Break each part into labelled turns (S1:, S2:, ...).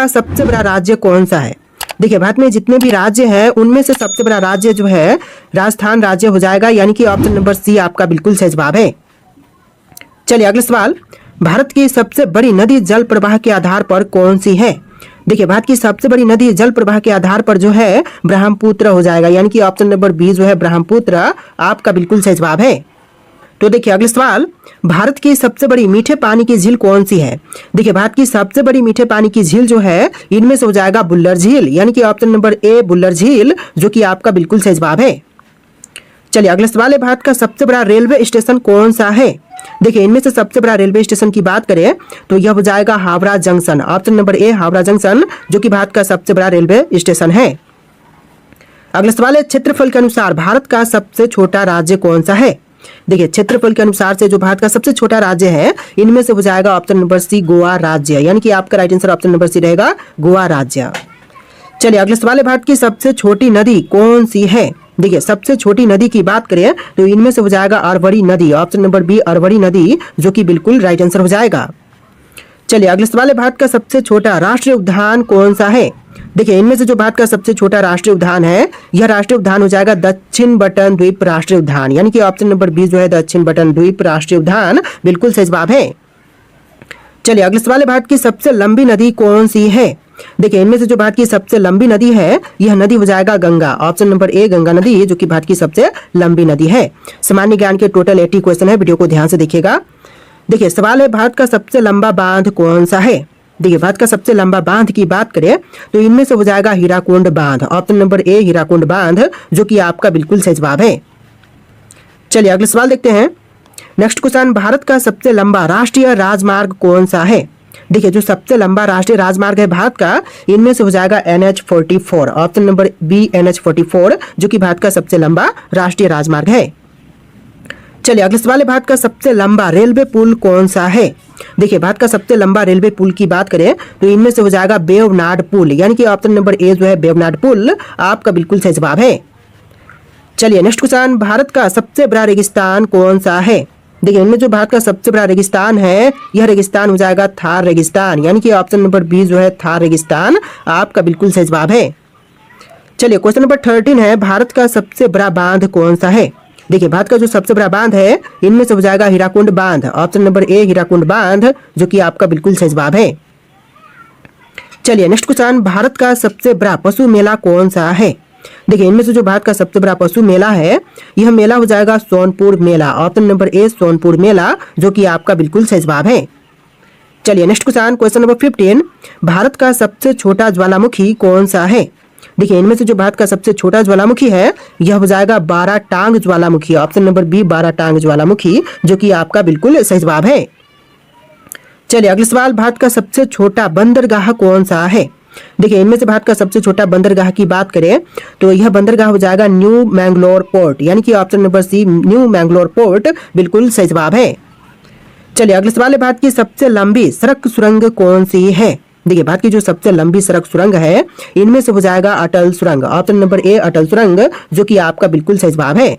S1: का सबसे बड़ा राज्य कौन सा है? देखिए भारत में जितने भी राज्य हैं उनमें से सबसे बड़ा राज्य जो है राजस्थान राज्य हो जाएगा, यानी कि ऑप्शन नंबर सी आपका बिल्कुल सही जवाब है। चलिए अगला सवाल, भारत की सबसे बड़ी नदी जल प्रवाह के आधार पर कौन सी है? देखिए भारत की सबसे बड़ी नदी जल प्रवाह के आधार पर जो है ब्रह्मपुत्र हो जाएगा, यानी कि ऑप्शन नंबर बी जो है ब्रह्मपुत्र आपका बिल्कुल सही जवाब है। तो देखिए अगला सवाल, भारत की सबसे बड़ी मीठे पानी की झील कौन सी है? देखिए भारत की सबसे बड़ी मीठे पानी की झील जो है इनमें से हो जाएगा बुल्लर झील, यानी कि ऑप्शन नंबर ए बुल्लर झील जो कि आपका बिल्कुल सही जवाब है। चलिए अगला सवाल है, भारत का सबसे बड़ा रेलवे स्टेशन कौन सा है? देखिए इनमें से सबसे बड़ा रेलवे स्टेशन की बात करें तो यह हो जाएगा हावड़ा जंक्शन, ऑप्शन नंबर ए हावड़ा जंक्शन जो कि भारत का सबसे बड़ा रेलवे स्टेशन है। अगला सवाल है, क्षेत्रफल के अनुसार भारत का सबसे छोटा राज्य कौन सा है? देखिए क्षेत्रफल के अनुसार से जो भारत का सबसे छोटा राज्य है इनमें से हो जाएगा ऑप्शन नंबर सी गोवा राज्य, यानी कि आपका right answer option number C रहेगा गोवा राज्य। चलिए अगला सवाल है, भारत की सबसे छोटी नदी कौन सी है? देखिए सबसे छोटी नदी की बात करें तो इनमें से हो जाएगा अरवरी नदी, ऑप्शन नंबर बी अरवरी नदी जो कि बिल्कुल राइट आंसर हो जाएगा। चलिए अगला सवाल है, भारत का सबसे छोटा राष्ट्रीय उद्यान कौन सा है? देखिए इनमें से जो भारत का सबसे छोटा राष्ट्रीय उद्यान है यह राष्ट्रीय उद्यान हो जाएगा दक्षिण बटन द्वीप राष्ट्रीय उद्यान, यानी कि ऑप्शन नंबर बी जो है दक्षिण बटन द्वीप राष्ट्रीय उद्यान बिल्कुल सही जवाब है। चलिए अगला सवाल है, भारत की सबसे लंबी नदी कौन सी है? देखिए इनमें से जो भारत की सबसे लंबी नदी है यह नदी हो जाएगा गंगा, ऑप्शन नंबर ए गंगा नदी जो कि भारत की सबसे लंबी नदी है। सामान्य ज्ञान के टोटल 80 क्वेश्चन है, वीडियो को ध्यान से देखिएगा। देखिए सवाल है, भारत का सबसे लंबा बांध कौन सा है? देखिए भारत का सबसे लंबा बांध की बात करें तो इनमें से हो जाएगा हीराकुंड बांध, ऑप्शन नंबर ए हीराकुंड बांध जो कि आपका बिल्कुल सही जवाब है। चलिए अगला सवाल देखते हैं। नेक्स्ट क्वेश्चन, भारत का सबसे लंबा राष्ट्रीय राजमार्ग कौन सा है? देखिए जो सबसे लंबा राष्ट्रीय राजमार्ग है भारत का इनमें से हो जाएगा NH44, option number B NH44 जो कि भारत का सबसे लंबा राष्ट्रीय राजमार्ग है। चलिए अगला सवाल है, भारत का सबसे लंबा रेलवे पुल कौन सा है? देखिए भारत का सबसे लंबा रेलवे पुल की बात करें तो इनमें से हो जाएगा वेवनाड पुल, यानी कि ऑप्शन नंबर ए जो है वेवनाड पुल आपका बिल्कुल सही जवाब है। चलिए नेक्स्ट क्वेश्चन, भारत का सबसे बड़ा रेगिस्तान कौन सा है? देखिए इनमें जो भारत का सबसे बड़ा रेगिस्तान है यह रेगिस्तान हो जाएगा थार रेगिस्तान, यानी कि ऑप्शन नंबर बी जो है थार रेगिस्तान आपका बिल्कुल सही जवाब है। चलिए क्वेश्चन नंबर 13 है, भारत का सबसे बड़ा बांध कौन सा है? देखिए भारत का जो सबसे बड़ा बांध है इनमें से हो जाएगा हीराकुंड बांध, ऑप्शन नंबर ए हीराकुंड बांध जो कि आपका बिल्कुल सही जवाब है। चलिए नेक्स्ट क्वेश्चन, भारत का सबसे बड़ा पशु मेला कौन सा है? देखिए इनमें से जो भारत का सबसे बड़ा पशु मेला है यह मेला हो जाएगा सोनपुर मेला, ऑप्शन नंबर ए सोनपुर मेला जो कि आपका बिल्कुल सही जवाब है। चलिए next question, question number 15, Bharat का सबसे छोटा ज्वालामुखी कौन सा है? देखिए इनमें से जो भारत का सबसे छोटा ज्वालामुखी है यह हो जाएगा 12 टांग ज्वालामुखी, ऑप्शन नंबर बी 12 टांग ज्वालामुखी जो कि आपका बिल्कुल सही जवाब है। चलिए अगला सवाल, भारत का सबसे छोटा बंदरगाह कौन सा है? देखिए इनमें से भारत का सबसे छोटा बंदरगाह की बात करें तो यह बंदरगाह हो जाएगा न्यू मैंगलोर पोर्ट, यानी कि option number C new Mangalore port बिल्कुल सही जवाब है। चलिए अगला सवाल है, भारत की सबसे लंबी सड़क सुरंग कौन सी है? देखिए भारत की जो सबसे लंबी सड़क सुरंग है इनमें से हो जाएगा अटल सुरंग, ऑप्शन नंबर ए अटल सुरंग जो कि आपका बिल्कुल सही जवाब है।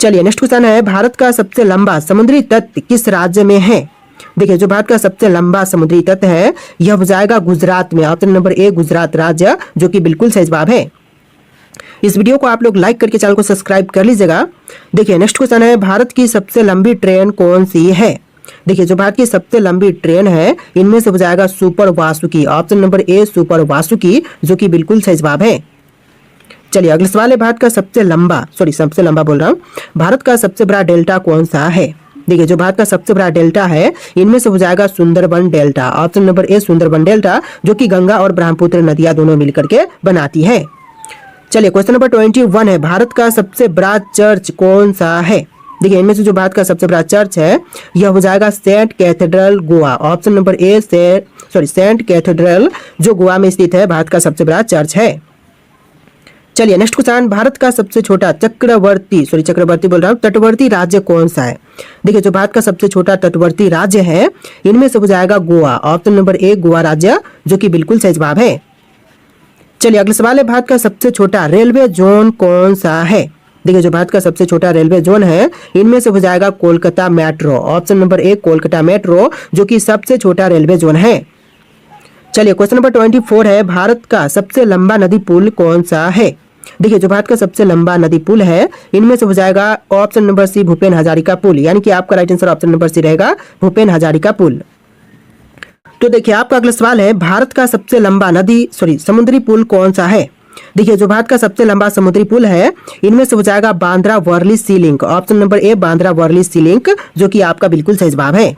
S1: चलिए नेक्स्ट क्वेश्चन है, भारत का सबसे लंबा समुद्री तट किस राज्य में है? देखिए जो भारत का सबसे लंबा समुद्री तट है यह हो जाएगा गुजरात में, ऑप्शन नंबर ए गुजरात राज्य जो कि बिल्कुल सही जवाब है। इस वीडियो को आप लोग लाइक करके चैनल को सब्सक्राइब कर लीजिएगा। देखिए नेक्स्ट क्वेश्चन है, भारत की सबसे लंबी ट्रेन कौन सी है? देखिए जो भारत की सबसे लंबी ट्रेन है इनमें से हो जाएगा सुपर वासुकी, ऑप्शन नंबर ए सुपर वासुकी जो कि बिल्कुल सही जवाब है। चलिए अगला सवाल है, भारत का सबसे लंबा बोल रहा हूँ, भारत का सबसे बड़ा डेल्टा कौन सा है? देखिए जो भारत का सबसे बड़ा डेल्टा है इनमें से हो जाएगा सुंदरबन डेल्टा, ऑप्शन नंबर ए सुंदरबन डेल्टा जो कि गंगा और ब्रह्मपुत्र नदियां दोनों मिलकर के बनाती है। चलिए क्वेश्चन नंबर 21 है, भारत का सबसे बड़ा चर्च कौन सा है? देखिए इनमें से जो भारत का सबसे बड़ा चर्च है यह हो जाएगा saint cathedral Goa, option number A saint cathedral जो गोवा में स्थित है भारत का सबसे बड़ा चर्च है। चलिए नेक्स्ट क्वेश्चन, भारत का सबसे छोटा तटवर्ती राज्य कौन सा है? देखिए जो भारत का सबसे छोटा तटवर्ती राज्य है इनमें से हो जाएगा गोवा, ऑप्शन नंबर ए गोवा राज्य जो कि बिल्कुल सही जवाब है। चलिए अगला सवाल है, भारत का सबसे छोटा रेलवे जोन कौन सा है? देखिए जो भारत का सबसे छोटा रेलवे जोन है इनमें से हो जाएगा कोलकाता मेट्रो, ऑप्शन नंबर ए कोलकाता मेट्रो जो कि सबसे छोटा रेलवे जोन है। चलिए क्वेश्चन नंबर 24 है, भारत का सबसे लंबा नदी पुल कौन सा है? देखिए जो भारत का सबसे लंबा नदी पुल है, इनमें से हो जाएगा option number C Bhupen Hazarika पुल, यानी कि आपका right answer option number C रहेगा भूपेन हजारिका पुल। तो देखिए आपका अगला सवाल है, भारत का सबसे लंबा समुद्री पुल कौन सा है? देखिए जो भारत का सबसे लंबा समुद्री पुल है, इनमें से हो जाएगा Bandra Worli sea link, option number A Bandra Worli sea link, जो कि आपका बिल्कुल सही जवाब है।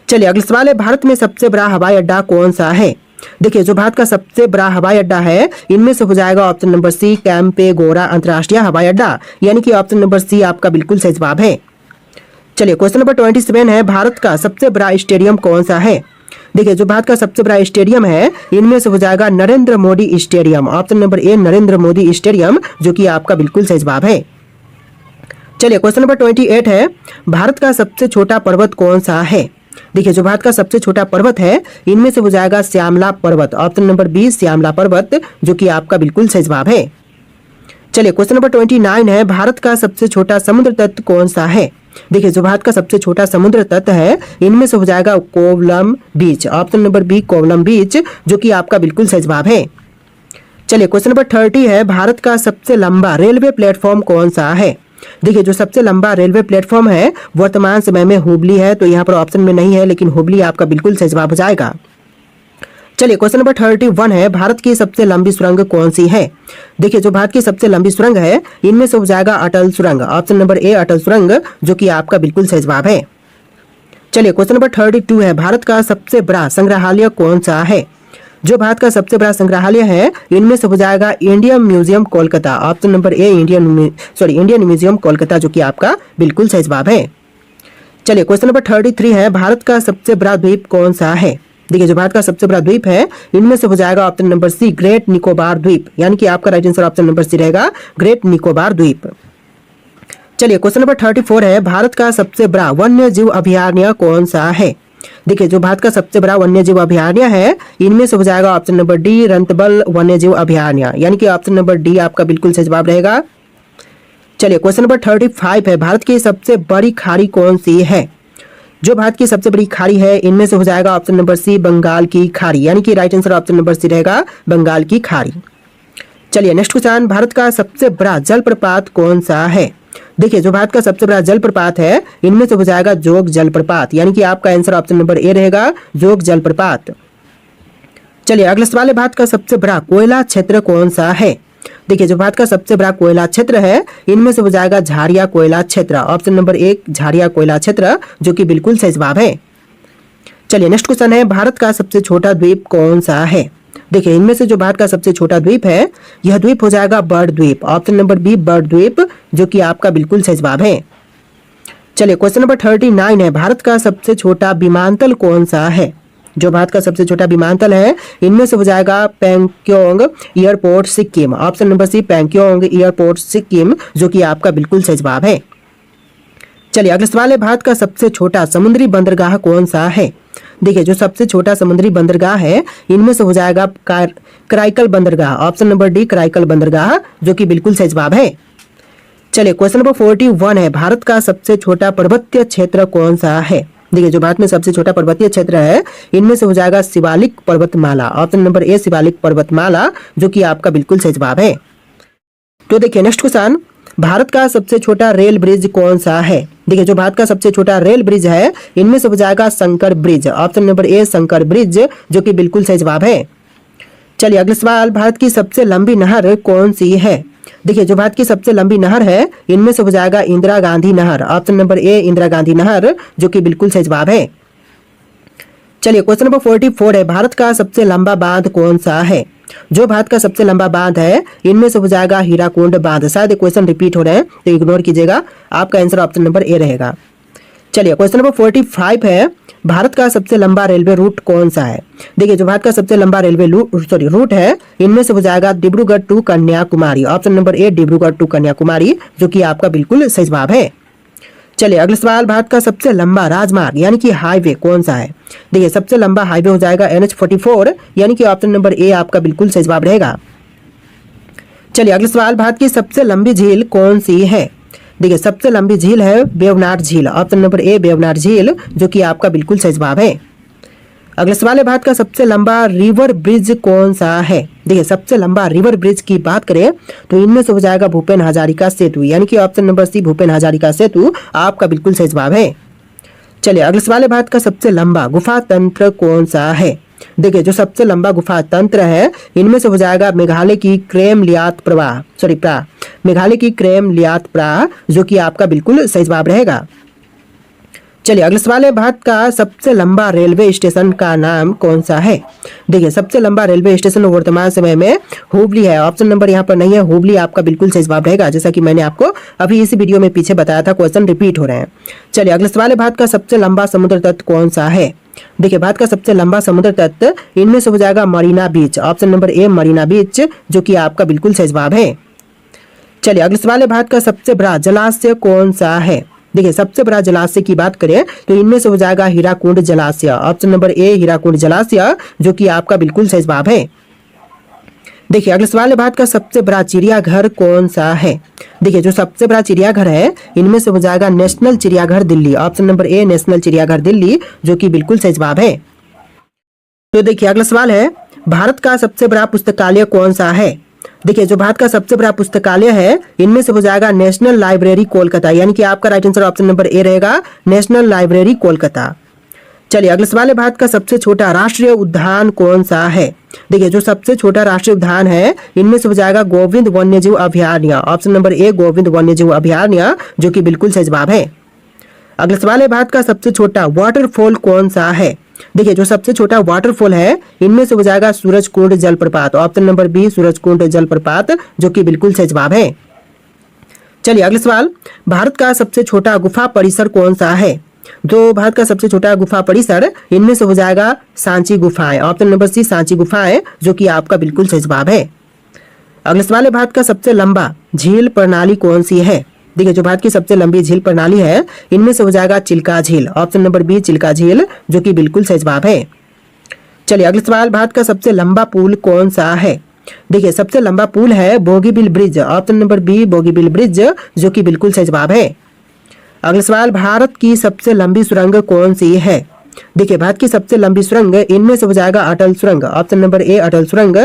S1: चलिए अगला सवाल है, भारत में सबसे बड़ा हवाई अड्डा कौन सा है? देखिए जो भारत का सबसे बड़ा हवाई अड्डा है, इनमें से हो जाएगा ऑप्शन नंबर सी कैंपेगोड़ा अंतर्राष्ट्रीय हवाई अड्डा, यानी कि ऑप्शन नंबर सी आपका बिल्कुल सही जवाब है। चलिए क्वेश्चन नंबर 27 है, भारत का सबसे बड़ा स्टेडियम कौन सा है? देखिए जो भारत का सबसे बड़ा स्टेडियम है, इनमें से हो जाएगा Narendra Modi stadium, option number ए नरेंद्र मोदी स्टेडियम, जो कि आपका बिल्कुल सही जवाब है। चलिए क्वेश्चन नंबर 28 है, भारत का सबसे छोटा पर्वत कौन सा है? देखिए जो भारत का सबसे छोटा पर्वत है, इनमें से हो जाएगा श्यामला पर्वत, ऑप्शन नंबर बी श्यामला पर्वत, जो कि आपका बिल्कुल सही जवाब है। चलिए क्वेश्चन नंबर 29 है, भारत का सबसे छोटा समुद्र तट कौन सा है? देखिए जो भारत का सबसे छोटा समुद्र तट है, इनमें से हो जाएगा कोवलम बीच, ऑप्शन नंबर बी कोवलम बीच, जो कि आपका बिल्कुल सही जवाब है। चलिए क्वेश्चन नंबर 30 है, भारत का सबसे लंबा रेलवे प्लेटफॉर्म कौन सा है? देखिए जो सबसे लंबा रेलवे प्लेटफॉर्म है वर्तमान समय में हुबली है, तो यहाँ पर ऑप्शन में नहीं है, लेकिन हुबली आपका बिल्कुल सही जवाब हो जाएगा। चलिए क्वेश्चन नंबर 31 है, भारत की सबसे लंबी सुरंग कौन सी है? देखिए जो भारत की सबसे लंबी सुरंग है, इनमें से हो जाएगा अटल सुरंग, ऑप्शन नंबर ए अटल सुरंग, जो कि आपका बिल्कुल सही जवाब है। चलिए क्वेश्चन नंबर 32 है, भारत का सबसे बड़ा संग्रहालय कौन सा है? जो भारत का सबसे बड़ा संग्रहालय है, इनमें से हो जाएगा Indian museum Kolkata, option number ए इंडियन म्यूजियम कोलकाता, जो कि आपका बिल्कुल सही जवाब है। चलिए क्वेश्चन नंबर 33 है, भारत का सबसे बड़ा द्वीप कौन सा है? देखिए जो भारत का सबसे बड़ा द्वीप है, इनमें से हो जाएगा option number C great Nicobar द्वीप, यानी कि आपका right answer option number C रहेगा ग्रेट निकोबार द्वीप। चलिए क्वेश्चन नंबर 34 है, भारत का सबसे बड़ा वन्य जीव अभयारण्य कौन सा है? देखिए जो भारत का सबसे बड़ा वन्य जीव अभयारण्य है, इनमें से हो जाएगा ऑप्शन नंबर डी रंतबल वन्य जीव अभयारण्य, यानी कि ऑप्शन नंबर डी आपका बिल्कुल सही जवाब रहेगा। चलिए क्वेश्चन नंबर 35 है, भारत की सबसे बड़ी खाड़ी कौन सी है? जो भारत की सबसे बड़ी खाड़ी है, इनमें से हो जाएगा ऑप्शन नंबर सी बंगाल की खाड़ी, यानी कि right answer option number C रहेगा बंगाल की खाड़ी। चलिए नेक्स्ट क्वेश्चन, भारत का सबसे बड़ा जलप्रपात कौन सा है? देखिए जो भारत का सबसे बड़ा जलप्रपात है, इनमें से हो जाएगा जोग जलप्रपात, यानी कि आपका आंसर ऑप्शन नंबर ए रहेगा जोग जलप्रपात। चलिए अगला सवाल है, भारत का सबसे बड़ा कोयला क्षेत्र कौन सा है? देखिए जो भारत का सबसे बड़ा कोयला क्षेत्र है, इनमें से हो जाएगा झारिया कोयला क्षेत्र, ऑप्शन नंबर एक झारिया कोयला क्षेत्र, जो कि बिल्कुल सही जवाब है। चलिए नेक्स्ट क्वेश्चन है, भारत का सबसे छोटा द्वीप कौन सा है? देखिए इनमें से जो भारत का सबसे छोटा द्वीप है, यह द्वीप हो जाएगा बर्ड द्वीप, ऑप्शन नंबर बी बर्ड द्वीप, जो कि आपका बिल्कुल सही जवाब है। चलिए क्वेश्चन नंबर 39 है, भारत का सबसे छोटा विमानतल कौन सा है? जो भारत का सबसे छोटा विमानतल है, इनमें से हो जाएगा Pakyong airport Sikkim, option number C Pakyong airport Sikkim, जो कि आपका बिल्कुल सही जवाब है। चलिए अगला सवाल है, भारत का सबसे छोटा समुद्री बंदरगाह कौन सा है? देखिए जो सबसे छोटा समुद्री बंदरगाह है, इनमें से हो जाएगा कराईकल बंदरगाह, ऑप्शन नंबर डी कराईकल बंदरगाह, जो कि बिल्कुल सही जवाब है। चलिए क्वेश्चन नंबर 41 है, भारत का सबसे छोटा पर्वतीय क्षेत्र कौन सा है? देखिए जो भारत में सबसे छोटा पर्वतीय क्षेत्र है, इनमें से हो जाएगा शिवालिक पर्वतमाला, ऑप्शन नंबर ए शिवालिक पर्वतमाला, जो कि आपका बिल्कुल सही जवाब है। तो देखिए नेक्स्ट क्वेश्चन, भारत का सबसे छोटा रेल ब्रिज कौन सा है? देखिए जो भारत का सबसे छोटा रेल ब्रिज है, इनमें से हो जाएगा शंकर ब्रिज, ऑप्शन नंबर ए शंकर ब्रिज, जो कि बिल्कुल सही जवाब है। चलिए अगला सवाल, भारत की सबसे लंबी नहर कौन सी है? देखिए जो भारत की सबसे लंबी नहर है, इनमें से हो जाएगा इंदिरा गांधी नहर, ऑप्शन नंबर ए इंदिरा गांधी नहर, जो कि बिल्कुल सही जवाब है। चलिए क्वेश्चन नंबर 44 है, भारत का सबसे लंबा बांध कौन सा है? जो भारत का सबसे लंबा बांध है, इनमें से हो जाएगा हीराकुंड बांध। शायद क्वेश्चन रिपीट हो रहे हैं, तो इग्नोर कीजिएगा, आपका आंसर ऑप्शन नंबर ए रहेगा। चलिए क्वेश्चन नंबर 45 है, भारत का सबसे लंबा रेलवे रूट कौन सा है? देखिए जो भारत का सबसे लंबा रेलवे रूट है, इनमें से हो जाएगा Dibrugarh to Kanyakumari, option number A Dibrugarh to Kanyakumari, जो कि आपका बिल्कुल सही जवाब है। चलिए अगला सवाल, भारत का सबसे लंबा राजमार्ग यानी कि हाईवे कौन सा है? देखिए सबसे लंबा हाईवे हो जाएगा NH44, यानी कि ऑप्शन नंबर ए आपका बिल्कुल सही जवाब रहेगा। चलिए अगला सवाल, भारत की सबसे लंबी झील कौन सी है? देखिए सबसे लंबी झील है वेवनाड झील, ऑप्शन नंबर ए वेवनाड झील, जो कि आपका बिल्कुल सही जवाब है। अगला सवाल है, भारत का सबसे लंबा रिवर ब्रिज कौन सा है? देखिए सबसे लंबा रिवर ब्रिज की बात करें तो इनमें से हो जाएगा भूपेन हजारिका सेतु, यानी कि option number C Bhupen Hazarika सेतु आपका बिल्कुल सही जवाब है। चलिए अगला सवाल है, भारत का सबसे लंबा गुफा तंत्र कौन सा है? देखिए जो सबसे लंबा गुफा तंत्र है इनमें से हो जाएगा मेघालय की क्रेमलियात प्रवाह मेघालय की क्रेमलियात प्रवाह, जो कि आपका बिल्कुल सही जवाब रहेगा। चलिए अगला सवाल है, भारत का सबसे लंबा रेलवे स्टेशन का नाम कौन सा है? देखिए सबसे लंबा रेलवे स्टेशन वर्तमान समय में हुबली है, ऑप्शन नंबर यहाँ पर नहीं है, हुबली आपका बिल्कुल सही जवाब रहेगा, जैसा कि मैंने आपको अभी इसी वीडियो में पीछे बताया था, क्वेश्चन रिपीट हो रहे हैं। चलिए अगला सवाल है, भारत का सबसे लंबा समुद्र तट कौन सा है? देखिए भारत का सबसे लंबा समुद्र तट इनमें से हो जाएगा मरीना बीच, ऑप्शन नंबर ए मरीना बीच, जो कि आपका बिल्कुल सही जवाब है। चलिए अगला सवाल है, भारत का सबसे बड़ा जलाशय कौन सा है? देखिए सबसे बड़ा जलाशय की बात करें तो इनमें से हो जाएगा हीराकुंड जलाशय, ऑप्शन नंबर ए हीराकुंड जलाशय, जो कि आपका बिल्कुल सही जवाब है। देखिए अगला सवाल है, भारत का सबसे बड़ा चिड़ियाघर कौन सा है? देखिए जो सबसे बड़ा चिड़ियाघर है इनमें से हो जाएगा नेशनल चिड़ियाघर दिल्ली, ऑप्शन नंबर ए नेशनल चिड़ियाघर दिल्ली, जो कि बिल्कुल सही जवाब है। तो देखिए अगला सवाल है, भारत का सबसे बड़ा पुस्तकालय कौन सा है? देखिए जो भारत का सबसे बड़ा पुस्तकालय है इनमें से हो जाएगा नेशनल लाइब्रेरी कोलकाता, यानी कि आपका राइट आंसर ऑप्शन नंबर ए रहेगा, नेशनल लाइब्रेरी कोलकाता। चलिए अगला सवाल है, भारत का सबसे छोटा राष्ट्रीय उद्यान कौन सा है? देखिए जो सबसे छोटा राष्ट्रीय उद्यान है इनमें से हो जाएगा गोविंद वन्यजीव अभयारण्य, ऑप्शन नंबर ए गोविंद वन्यजीव अभयारण्य, जो कि बिल्कुल सही जवाब है। अगला सवाल है, भारत का सबसे छोटा वाटरफॉल कौन सा है? देखिए जो सबसे छोटा वाटरफॉल है इनमें से हो जाएगा सूरजकुंड जलप्रपात, ऑप्शन नंबर बी सूरजकुंड जलप्रपात, जो कि बिल्कुल सही जवाब है। चलिए अगला सवाल, भारत का सबसे छोटा गुफा परिसर कौन सा है? जो भारत का सबसे छोटा गुफा परिसर इनमें से हो जाएगा सांची गुफाएं, ऑप्शन नंबर सी सांची गुफाएं, जो कि आपका बिल्कुल सही जवाब है। अगला सवाल है, भारत का सबसे लंबा झील प्रणाली कौन सी है? देखिए जो भारत की सबसे लंबी झील प्रणाली है इनमें से हो जाएगा चिल्का झील, ऑप्शन नंबर बी चिल्का झील, जो कि बिल्कुल सही जवाब है। चलिए अगला सवाल, भारत का सबसे लंबा पुल कौन सा है? देखिए सबसे लंबा पुल है Bogibeel bridge, option number B Bogibeel bridge, जो कि बिल्कुल सही जवाब है। अगला सवाल, भारत की सबसे लंबी सुरंग कौन सी है? देखिए भारत की सबसे लंबी सुरंग इनमें से हो जाएगा अटल सुरंग, ऑप्शन नंबर ए अटल सुरंग,